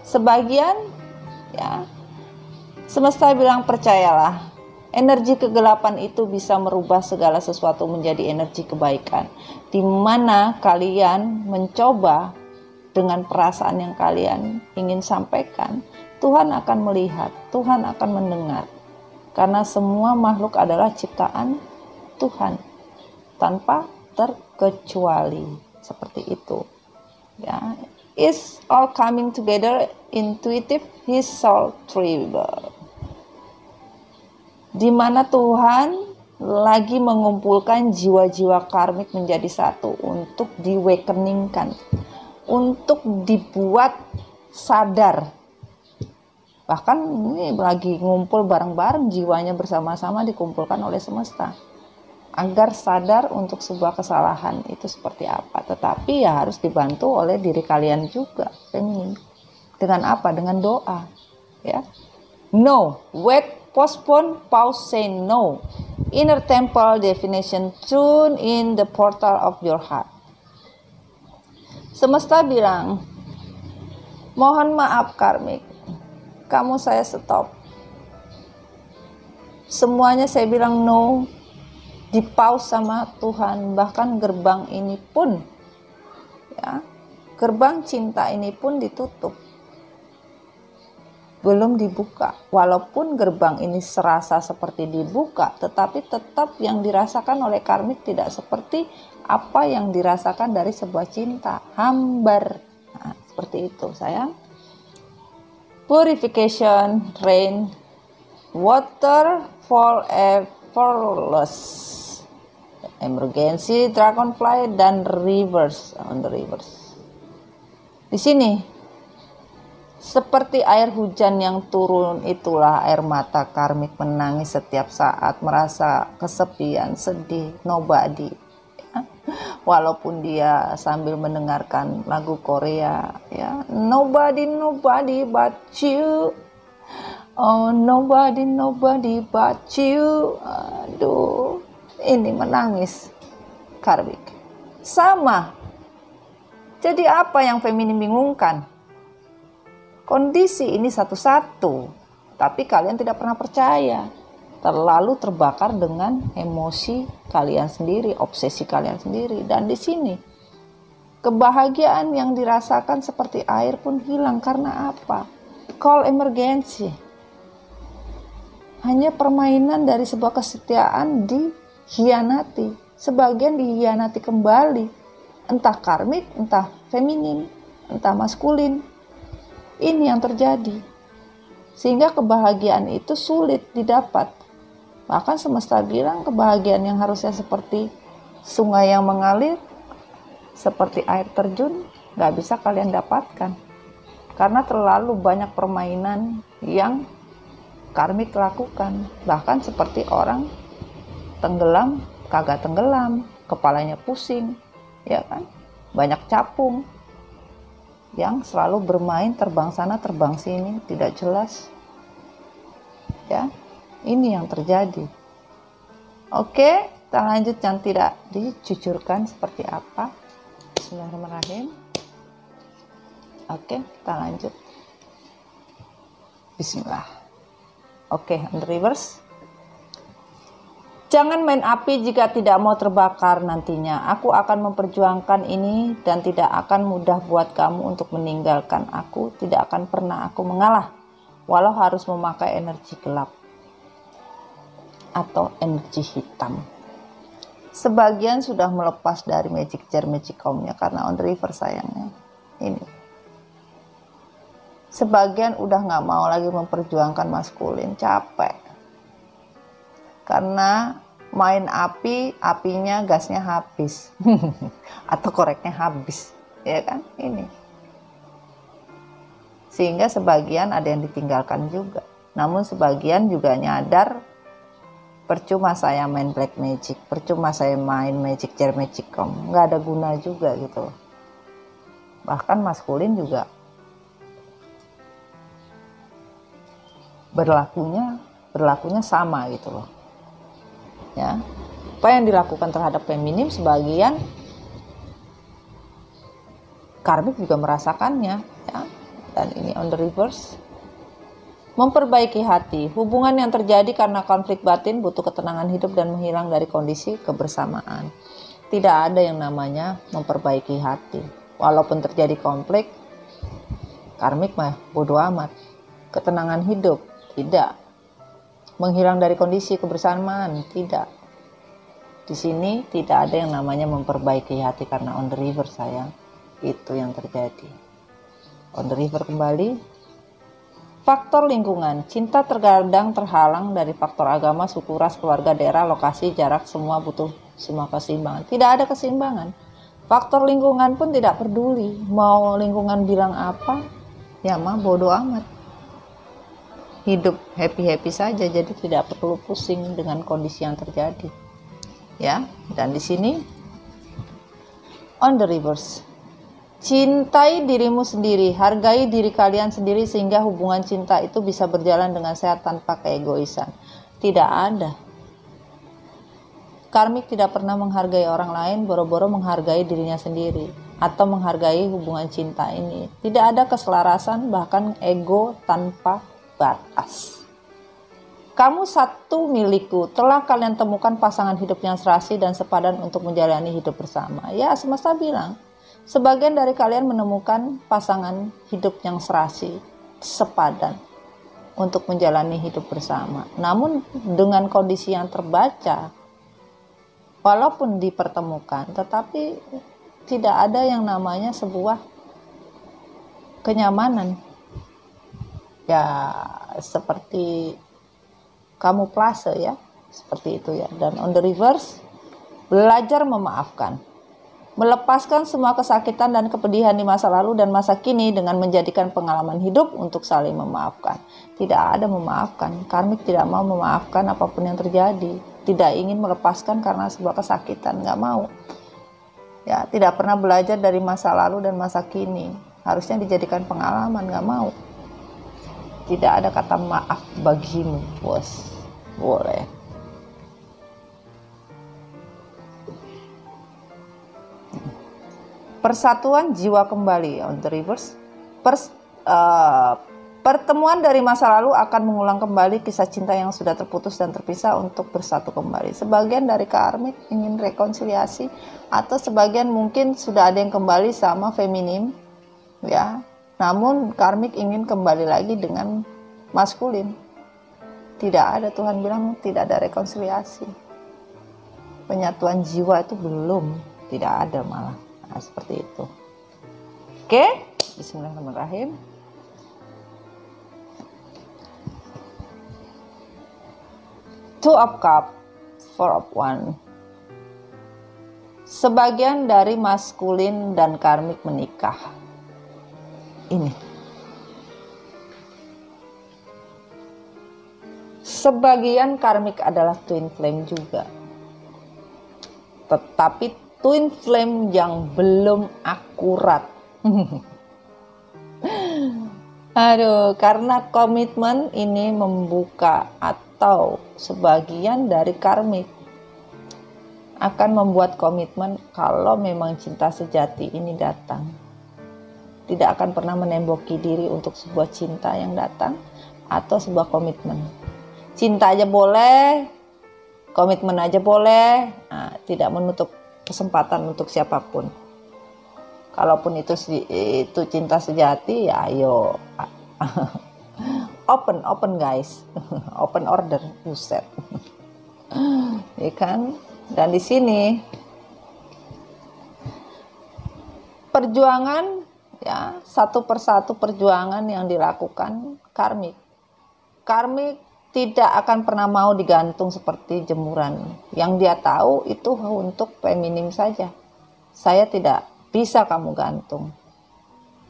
sebagian ya semesta bilang percayalah. Energi kegelapan itu bisa merubah segala sesuatu menjadi energi kebaikan. Di mana kalian mencoba dengan perasaan yang kalian ingin sampaikan, Tuhan akan melihat, Tuhan akan mendengar. Karena semua makhluk adalah ciptaan Tuhan tanpa terkecuali. Seperti itu. Ya, is all coming together intuitive, his soul tribal. Di mana Tuhan lagi mengumpulkan jiwa-jiwa karmik menjadi satu untuk di-awakeningkan, untuk dibuat sadar. Bahkan ini lagi ngumpul bareng-bareng, jiwanya bersama-sama dikumpulkan oleh semesta agar sadar untuk sebuah kesalahan itu seperti apa. Tetapi ya harus dibantu oleh diri kalian juga, feminin. Dengan apa? Dengan doa, ya. No, wait, postpone, pause, say no. Inner temple definition, tune in the portal of your heart. Semesta bilang, mohon maaf karmik, kamu saya stop. Semuanya saya bilang no, di pause sama Tuhan. Bahkan gerbang ini pun, ya, gerbang cinta ini pun ditutup. Belum dibuka. Walaupun gerbang ini serasa seperti dibuka, tetapi tetap yang dirasakan oleh karmik tidak seperti apa yang dirasakan dari sebuah cinta. Hambar. Nah, seperti itu sayang. Purification, rain, water, fall effortless. Emergency, dragonfly, dan reverse. On the reverse. Di sini seperti air hujan yang turun, itulah air mata karmik menangis setiap saat merasa kesepian, sedih, nobody. Ya. Walaupun dia sambil mendengarkan lagu Korea, ya, nobody but you. Oh, nobody but you. Aduh, ini menangis karmik. Sama Jadi apa yang feminin bingungkan? Kondisi ini satu-satu, tapi kalian tidak pernah percaya. Terlalu terbakar dengan emosi kalian sendiri, obsesi kalian sendiri. Dan di sini, kebahagiaan yang dirasakan seperti air pun hilang. Karena apa? Call emergency. Hanya permainan dari sebuah kesetiaan dihianati. Sebagian dihianati kembali. Entah karmik, entah feminin, entah maskulin. Ini yang terjadi. Sehingga kebahagiaan itu sulit didapat. Bahkan semesta bilang kebahagiaan yang harusnya seperti sungai yang mengalir, seperti air terjun, gak bisa kalian dapatkan. Karena terlalu banyak permainan yang karmik lakukan. Bahkan seperti orang tenggelam, kagak tenggelam, kepalanya pusing, ya kan? Banyak capung yang selalu bermain terbang sana terbang sini, tidak jelas. Ya, ini yang terjadi. Oke, kita lanjut yang tidak dicucurkan seperti apa. Bismillahirrahmanirrahim. Oke, kita lanjut. Bismillah. Oke, on the reverse. Jangan main api jika tidak mau terbakar nantinya. Aku akan memperjuangkan ini dan tidak akan mudah buat kamu untuk meninggalkan aku. Tidak akan pernah aku mengalah, walau harus memakai energi gelap atau energi hitam. Sebagian sudah melepas dari magic jar magic comb-nya karena on the reverse sayangnya. Ini. Sebagian udah gak mau lagi memperjuangkan maskulin, capek. Karena main api, apinya gasnya habis. Atau koreknya habis. Ya kan? Ini. Sehingga sebagian ada yang ditinggalkan juga. Namun sebagian juga nyadar, percuma saya main black magic, percuma saya main magic jar magic comb. Nggak ada guna juga gitu. Bahkan maskulin juga berlakunya sama gitu loh. Ya, apa yang dilakukan terhadap feminim sebagian karmik juga merasakannya, ya. Dan ini on the reverse. Memperbaiki hati. Hubungan yang terjadi karena konflik batin butuh ketenangan hidup dan menghilang dari kondisi kebersamaan. Tidak ada yang namanya memperbaiki hati. Walaupun terjadi konflik, karmik mah bodo amat. Ketenangan hidup, tidak. Menghilang dari kondisi kebersamaan, tidak. Di sini tidak ada yang namanya memperbaiki hati karena on the river sayang. Itu yang terjadi. On the river kembali. Faktor lingkungan. Cinta terkadang terhalang dari faktor agama, suku, ras, keluarga, daerah, lokasi, jarak, semua butuh semua keseimbangan. Tidak ada keseimbangan. Faktor lingkungan pun tidak peduli. Mau lingkungan bilang apa, ya mah bodo amat. Hidup happy-happy saja, jadi tidak perlu pusing dengan kondisi yang terjadi. Ya, dan di sini on the reverse. Cintai dirimu sendiri, hargai diri kalian sendiri sehingga hubungan cinta itu bisa berjalan dengan sehat tanpa keegoisan. Tidak ada. Karmik tidak pernah menghargai orang lain, boro-boro menghargai dirinya sendiri atau menghargai hubungan cinta ini. Tidak ada keselarasan, bahkan ego tanpa batas. Kamu satu milikku, telah kalian temukan pasangan hidup yang serasi dan sepadan untuk menjalani hidup bersama. Ya, semesta bilang, sebagian dari kalian menemukan pasangan hidup yang serasi, sepadan untuk menjalani hidup bersama. Namun dengan kondisi yang terbaca, walaupun dipertemukan, tetapi tidak ada yang namanya sebuah kenyamanan. Ya, seperti kamuflase ya, seperti itu ya. Dan on the reverse, belajar memaafkan, melepaskan semua kesakitan dan kepedihan di masa lalu dan masa kini dengan menjadikan pengalaman hidup untuk saling memaafkan. Tidak ada memaafkan. Karmik tidak mau memaafkan apapun yang terjadi. Tidak ingin melepaskan karena sebuah kesakitan, nggak mau. Ya, tidak pernah belajar dari masa lalu dan masa kini. Harusnya dijadikan pengalaman, nggak mau. Tidak ada kata maaf bagimu, bos. Boleh. Persatuan jiwa kembali on the reverse. Pertemuan dari masa lalu akan mengulang kembali kisah cinta yang sudah terputus dan terpisah untuk bersatu kembali. Sebagian dari karmik ingin rekonsiliasi, atau sebagian mungkin sudah ada yang kembali sama feminim, ya. Namun karmik ingin kembali lagi dengan maskulin. Tidak ada, Tuhan bilang tidak ada rekonsiliasi. Penyatuan jiwa itu belum, tidak ada malah. Nah, seperti itu. Oke, bismillahirrahmanirrahim. Two of Cup, Four of One. Sebagian dari maskulin dan karmik menikah. Ini. Sebagian karmik adalah twin flame juga. Tetapi twin flame yang belum akurat. Aduh, karena komitmen ini membuka atau sebagian dari karmik akan membuat komitmen kalau memang cinta sejati ini datang. Tidak akan pernah menemboki diri untuk sebuah cinta yang datang atau sebuah komitmen. Cinta aja boleh, komitmen aja boleh, nah, tidak menutup kesempatan untuk siapapun. Kalaupun itu cinta sejati, ya ayo. Open guys. Open order, buset. Ya kan? Dan di sini perjuangan, ya, satu persatu perjuangan yang dilakukan karmik. Karmik tidak akan pernah mau digantung seperti jemuran. Yang dia tahu itu untuk feminim saja. Saya tidak bisa kamu gantung.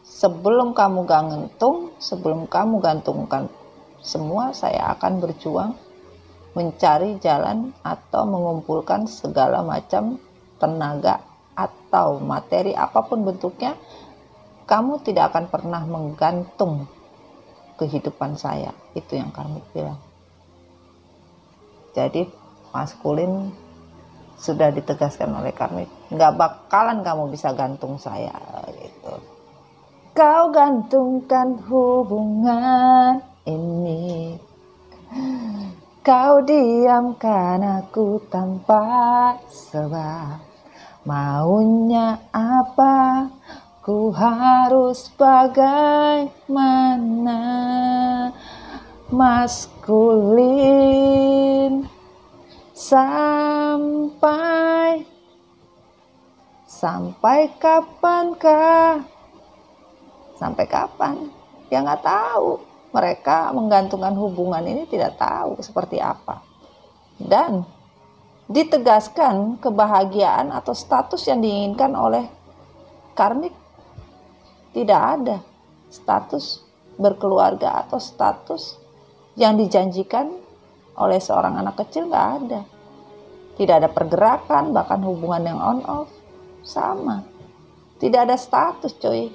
Sebelum kamu gantung, sebelum kamu gantungkan semua, saya akan berjuang mencari jalan atau mengumpulkan segala macam tenaga atau materi apapun bentuknya. Kamu tidak akan pernah menggantung kehidupan saya. Itu yang karmik bilang. Jadi maskulin sudah ditegaskan oleh karmik, nggak bakalan kamu bisa gantung saya gitu. Kau gantungkan hubungan ini, kau diamkan aku tanpa sebab. Maunya apa, ku harus bagaimana. Maskulin sampai kapankah? Sampai kapan? Ya nggak tahu. Mereka menggantungkan hubungan ini tidak tahu seperti apa. Dan ditegaskan kebahagiaan atau status yang diinginkan oleh karmik tidak ada. Status berkeluarga atau status yang dijanjikan oleh seorang anak kecil nggak ada. Tidak ada pergerakan, bahkan hubungan yang on off sama. Tidak ada status, coy.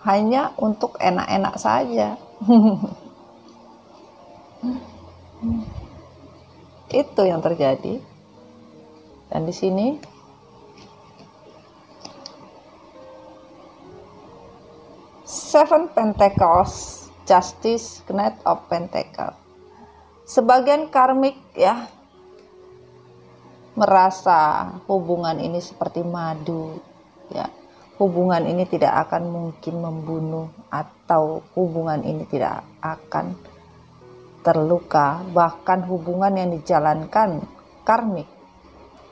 Hanya untuk enak-enak saja. Itu yang terjadi. Dan di sini Seven Pentacles, Justice, Knight of Pentacles. Sebagian karmik, ya, merasa hubungan ini seperti madu, ya. Hubungan ini tidak akan mungkin membunuh, atau hubungan ini tidak akan terluka. Bahkan hubungan yang dijalankan karmik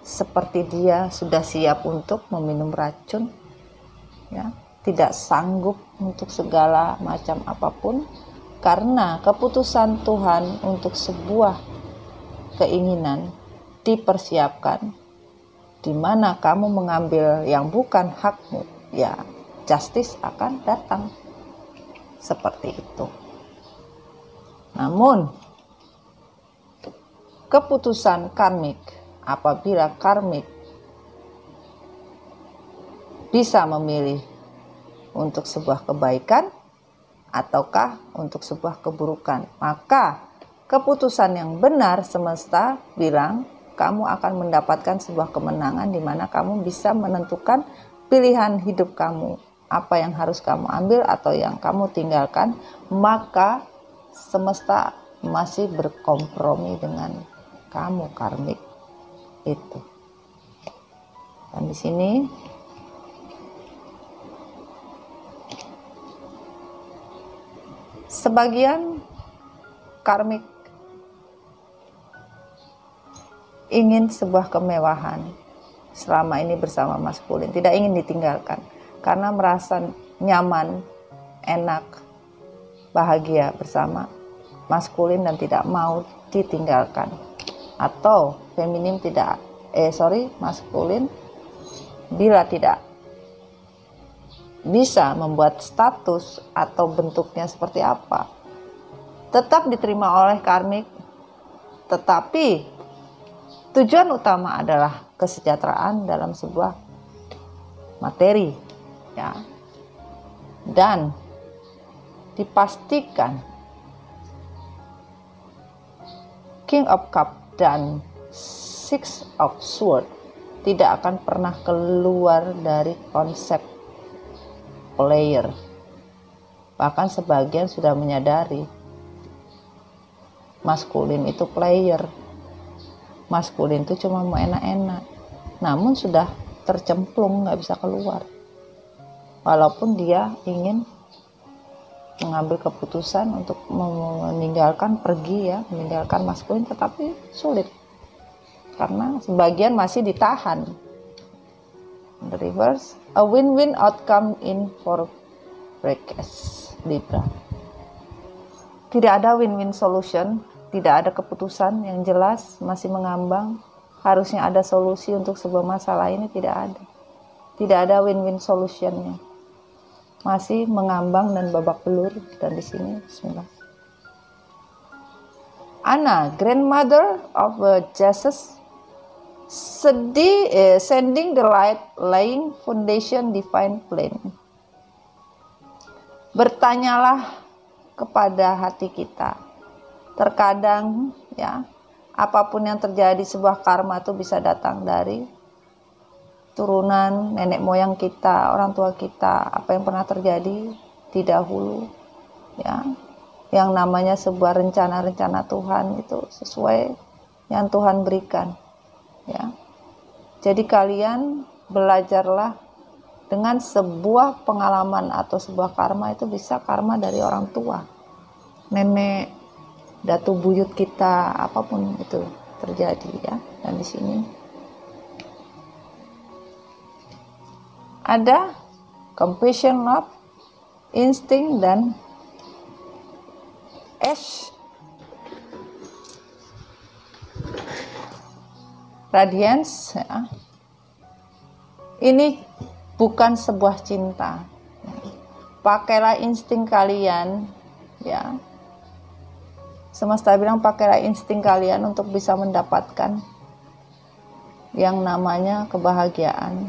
seperti dia sudah siap untuk meminum racun, ya, tidak sanggup untuk segala macam apapun, karena keputusan Tuhan untuk sebuah keinginan dipersiapkan, di mana kamu mengambil yang bukan hakmu, ya justice akan datang. Seperti itu. Namun keputusan karmik, apabila karmik bisa memilih untuk sebuah kebaikan ataukah untuk sebuah keburukan, maka keputusan yang benar semesta bilang kamu akan mendapatkan sebuah kemenangan di mana kamu bisa menentukan pilihan hidup kamu, apa yang harus kamu ambil atau yang kamu tinggalkan. Maka semesta masih berkompromi dengan kamu, karmik itu. Dan di sini sebagian karmik ingin sebuah kemewahan selama ini bersama maskulin, tidak ingin ditinggalkan karena merasa nyaman, enak, bahagia bersama maskulin dan tidak mau ditinggalkan. Atau feminim maskulin bila tidak bisa membuat status atau bentuknya seperti apa, tetap diterima oleh karmik, tetapi tujuan utama adalah kesejahteraan dalam sebuah materi, ya. Dan dipastikan King of Cup dan Six of Sword tidak akan pernah keluar dari konsep player. Bahkan sebagian sudah menyadari maskulin itu player. Maskulin itu cuma mau enak-enak, namun sudah tercemplung, nggak bisa keluar. Walaupun dia ingin mengambil keputusan untuk meninggalkan meninggalkan maskulin, tetapi sulit karena sebagian masih ditahan. The reverse, a win-win outcome in for breakers Libra. Tidak ada win-win solution. Tidak ada keputusan yang jelas, masih mengambang. Harusnya ada solusi untuk sebuah masalah ini, tidak ada. Tidak ada win-win solutionnya. Masih mengambang dan babak belur. Dan di sini, bismillah. Anna, grandmother of Jesus, sending the light, laying foundation divine plan. Bertanyalah kepada hati kita. Terkadang ya, apapun yang terjadi, sebuah karma itu bisa datang dari turunan nenek moyang kita, orang tua kita, apa yang pernah terjadi di dahulu, ya. Yang namanya sebuah rencana-rencana Tuhan itu sesuai yang Tuhan berikan, ya. Jadi kalian belajarlah dengan sebuah pengalaman atau sebuah karma, itu bisa karma dari orang tua, nenek, datu buyut kita, apapun itu terjadi, ya. Dan di sini ada compassion, love, insting, dan radiance, ya. Ini bukan sebuah cinta. Pakailah insting kalian, ya. Semesta bilang pakailah insting kalian untuk bisa mendapatkan yang namanya kebahagiaan.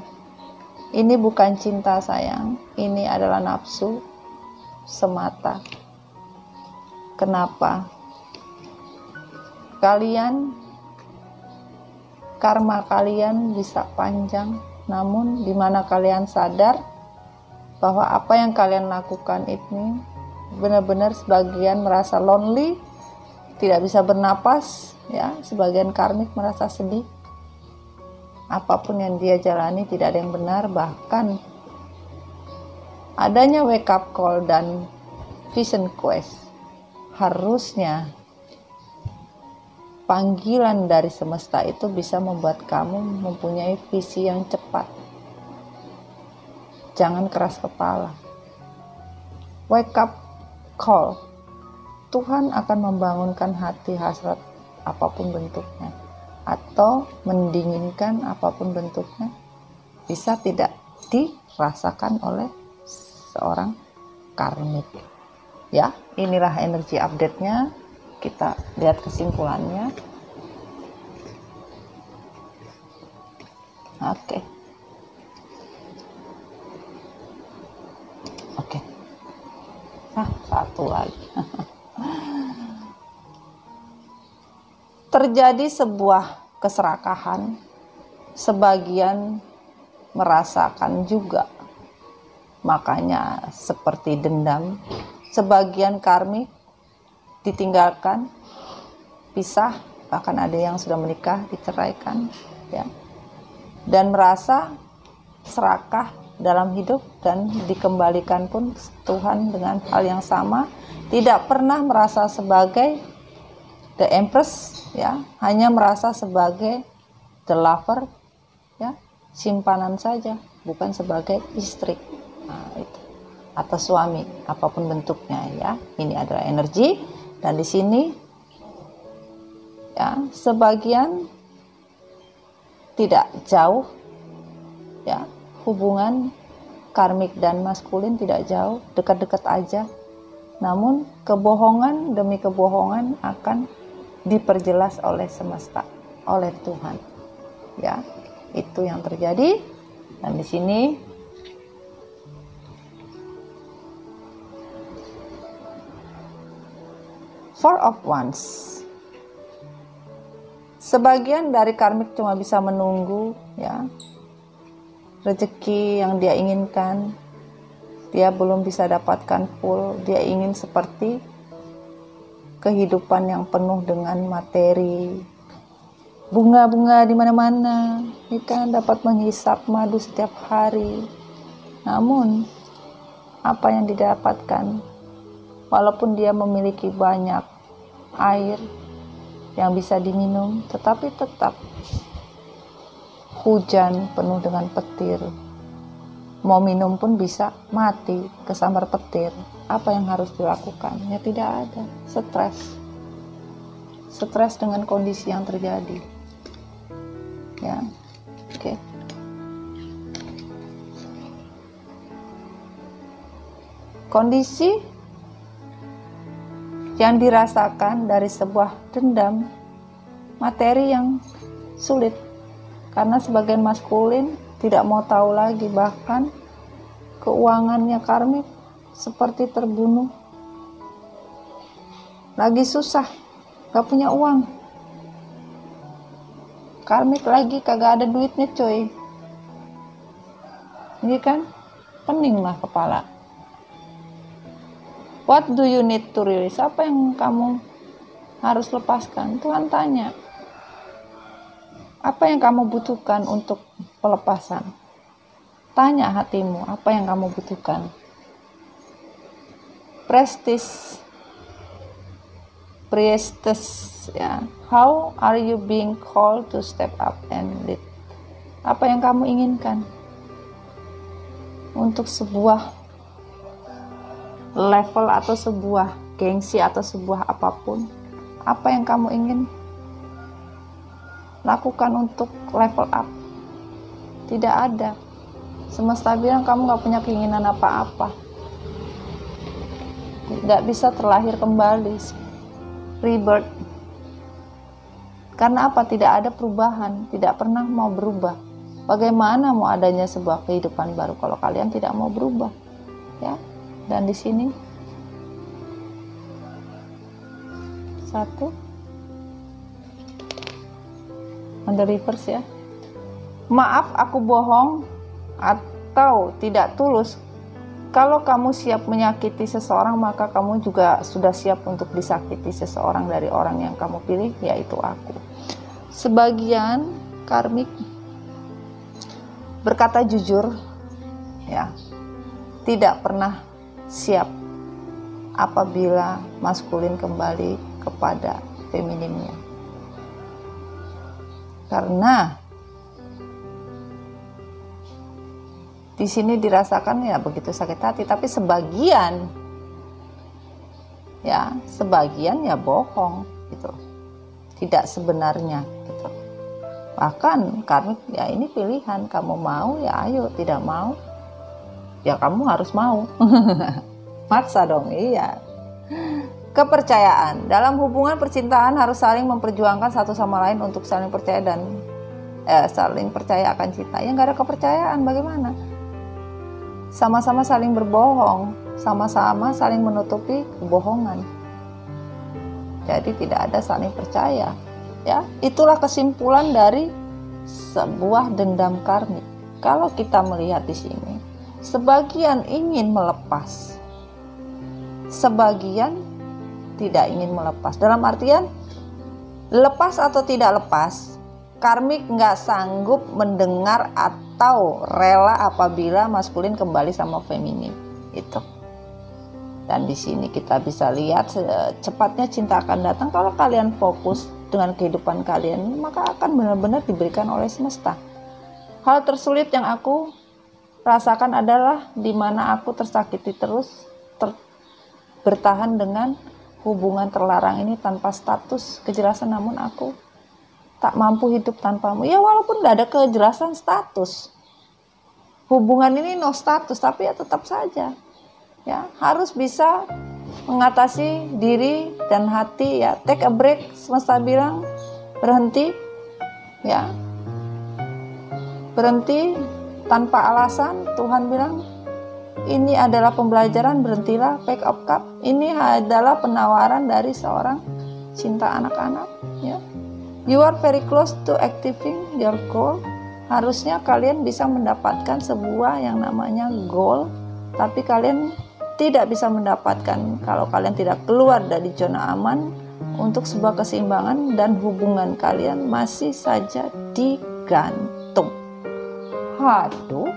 Ini bukan cinta, sayang. Ini adalah nafsu semata. Kenapa? Karma kalian bisa panjang, namun di mana kalian sadar bahwa apa yang kalian lakukan ini benar-benar sebagian merasa lonely, tidak bisa bernapas, ya. Sebagian karmik merasa sedih. Apapun yang dia jalani tidak ada yang benar, bahkan adanya wake up call dan vision quest. Harusnya panggilan dari semesta itu bisa membuat kamu mempunyai visi yang cepat. Jangan keras kepala. Wake up call. Tuhan akan membangunkan hati hasrat apapun bentuknya, atau mendinginkan apapun bentuknya, bisa tidak dirasakan oleh seorang karmik. Ya, inilah energi update-nya. Kita lihat kesimpulannya. Oke. Satu lagi. Terjadi sebuah keserakahan, sebagian merasakan juga. Makanya seperti dendam, sebagian karmik ditinggalkan, pisah, bahkan ada yang sudah menikah, diceraikan, ya. Dan merasa serakah dalam hidup dan dikembalikan pun Tuhan dengan hal yang sama, tidak pernah merasa sebagai the empress, ya, hanya merasa sebagai the lover, ya, simpanan saja, bukan sebagai istri, nah, itu, atau suami, apapun bentuknya, ya. Ini adalah energi, dan di sini, ya, sebagian tidak jauh, ya, hubungan karmik dan maskulin tidak jauh, dekat-dekat aja. Namun kebohongan demi kebohongan akan diperjelas oleh semesta, oleh Tuhan. Ya, itu yang terjadi. Dan di sini Four of Wands. Sebagian dari karmik cuma bisa menunggu, ya, rezeki yang dia inginkan. Dia belum bisa dapatkan full. Dia ingin seperti kehidupan yang penuh dengan materi, bunga-bunga di mana-mana, ya kan, dapat menghisap madu setiap hari. Namun apa yang didapatkan, walaupun dia memiliki banyak air yang bisa diminum, tetapi tetap hujan penuh dengan petir. Mau minum pun bisa mati kesambar petir. Apa yang harus dilakukan? Ya tidak ada. Stres dengan kondisi yang terjadi. Ya, oke. Kondisi yang dirasakan dari sebuah dendam, materi yang sulit, karena sebagian maskulin tidak mau tahu lagi, bahkan keuangannya karmik seperti terbunuh, lagi susah, gak punya uang, karmik lagi kagak ada duitnya coy. Ini kan pening lah kepala. What do you need to release? Apa yang kamu harus lepaskan? Tuhan tanya. Apa yang kamu butuhkan untuk pelepasan? Tanya hatimu, apa yang kamu butuhkan? Priestess, ya. How are you being called to step up and lead? Apa yang kamu inginkan untuk sebuah level atau sebuah gengsi atau sebuah apapun? Apa yang kamu ingin lakukan untuk level up? Tidak ada. Semesta bilang kamu gak punya keinginan apa-apa, gak bisa terlahir kembali, rebirth. Karena apa? Tidak ada perubahan, tidak pernah mau berubah. Bagaimana mau adanya sebuah kehidupan baru kalau kalian tidak mau berubah, ya? Dan di sini satu on the reverse, ya. Maaf, aku bohong atau tidak tulus. Kalau kamu siap menyakiti seseorang, maka kamu juga sudah siap untuk disakiti seseorang dari orang yang kamu pilih, yaitu aku. Sebagian karmik berkata jujur, ya, tidak pernah siap apabila maskulin kembali kepada femininnya. Karena di sini dirasakan ya begitu sakit hati, tapi sebagian ya bohong gitu. Tidak sebenarnya gitu. Bahkan karmik ya ini pilihan, kamu mau ya ayo, tidak mau ya kamu harus mau. Maksa dong, iya. Kepercayaan. Dalam hubungan percintaan harus saling memperjuangkan satu sama lain untuk saling percaya dan saling percaya akan cinta. Ya nggak ada kepercayaan, bagaimana? Sama-sama saling berbohong, sama-sama saling menutupi kebohongan. Jadi tidak ada saling percaya. Ya, itulah kesimpulan dari sebuah dendam karmik. Kalau kita melihat di sini, sebagian ingin melepas, sebagian tidak ingin melepas. Dalam artian, lepas atau tidak lepas, karmik nggak sanggup mendengar atau rela apabila maskulin kembali sama feminin. Itu. Dan di sini kita bisa lihat secepatnya cinta akan datang kalau kalian fokus dengan kehidupan kalian, maka akan benar-benar diberikan oleh semesta. Hal tersulit yang aku rasakan adalah di mana aku tersakiti terus, bertahan dengan hubungan terlarang ini tanpa status kejelasan, namun aku tak mampu hidup tanpamu. Ya walaupun gak ada kejelasan status, hubungan ini no status, tapi ya tetap saja ya harus bisa mengatasi diri dan hati ya. Take a break, semesta bilang berhenti ya, berhenti tanpa alasan. Tuhan bilang ini adalah pembelajaran, berhentilah, pick up cup. Ini adalah penawaran dari seorang cinta anak-anak ya. You are very close to achieving your goal. Harusnya kalian bisa mendapatkan sebuah yang namanya goal, tapi kalian tidak bisa mendapatkan kalau kalian tidak keluar dari zona aman untuk sebuah keseimbangan, dan hubungan kalian masih saja digantung. Aduh,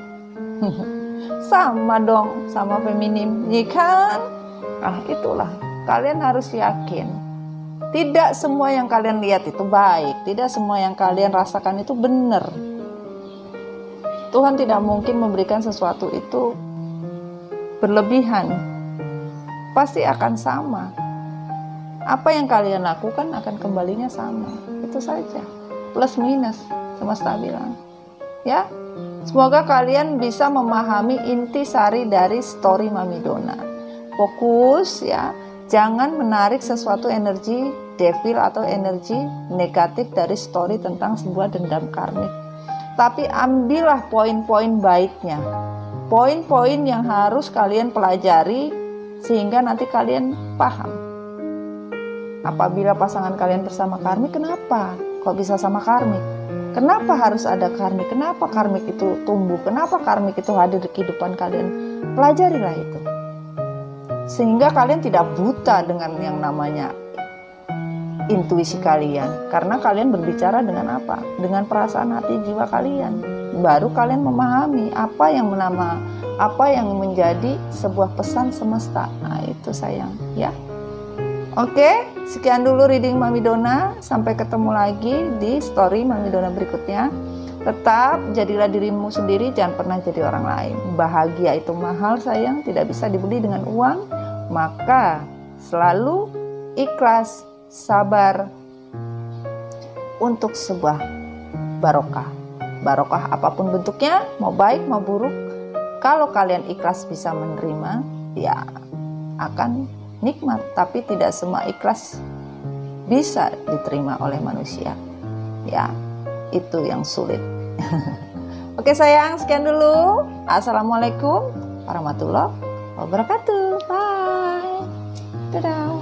sama dong sama feminim, ya kan? Itulah, kalian harus yakin. Tidak semua yang kalian lihat itu baik, tidak semua yang kalian rasakan itu benar. Tuhan tidak mungkin memberikan sesuatu itu berlebihan, pasti akan sama. Apa yang kalian lakukan akan kembalinya sama, itu saja, plus minus, semesta bilang ya. Semoga kalian bisa memahami inti sari dari story Mami Dona. Fokus ya, jangan menarik sesuatu energi devil atau energi negatif dari story tentang sebuah dendam karmik, tapi ambillah poin-poin baiknya, poin-poin yang harus kalian pelajari sehingga nanti kalian paham. Apabila pasangan kalian bersama karmik, kenapa kok bisa sama karmik? Kenapa harus ada karmik? Kenapa karmik itu tumbuh? Kenapa karmik itu hadir di kehidupan kalian? Pelajarilah itu, sehingga kalian tidak buta dengan yang namanya intuisi kalian, karena kalian berbicara dengan apa? Dengan perasaan hati jiwa kalian. Baru kalian memahami apa yang menjadi sebuah pesan semesta. Itu sayang ya. Oke, sekian dulu reading Mami Dona. Sampai ketemu lagi di story Mami Dona berikutnya. Tetap jadilah dirimu sendiri, jangan pernah jadi orang lain. Bahagia itu mahal sayang, tidak bisa dibeli dengan uang. Maka selalu ikhlas, sabar untuk sebuah barokah. Barokah apapun bentuknya, mau baik mau buruk, kalau kalian ikhlas bisa menerima, ya akan nikmat. Tapi tidak semua ikhlas bisa diterima oleh manusia. Ya, itu yang sulit. Oke sayang, sekian dulu. Assalamualaikum warahmatullahi wabarakatuh. Bye. Dadah.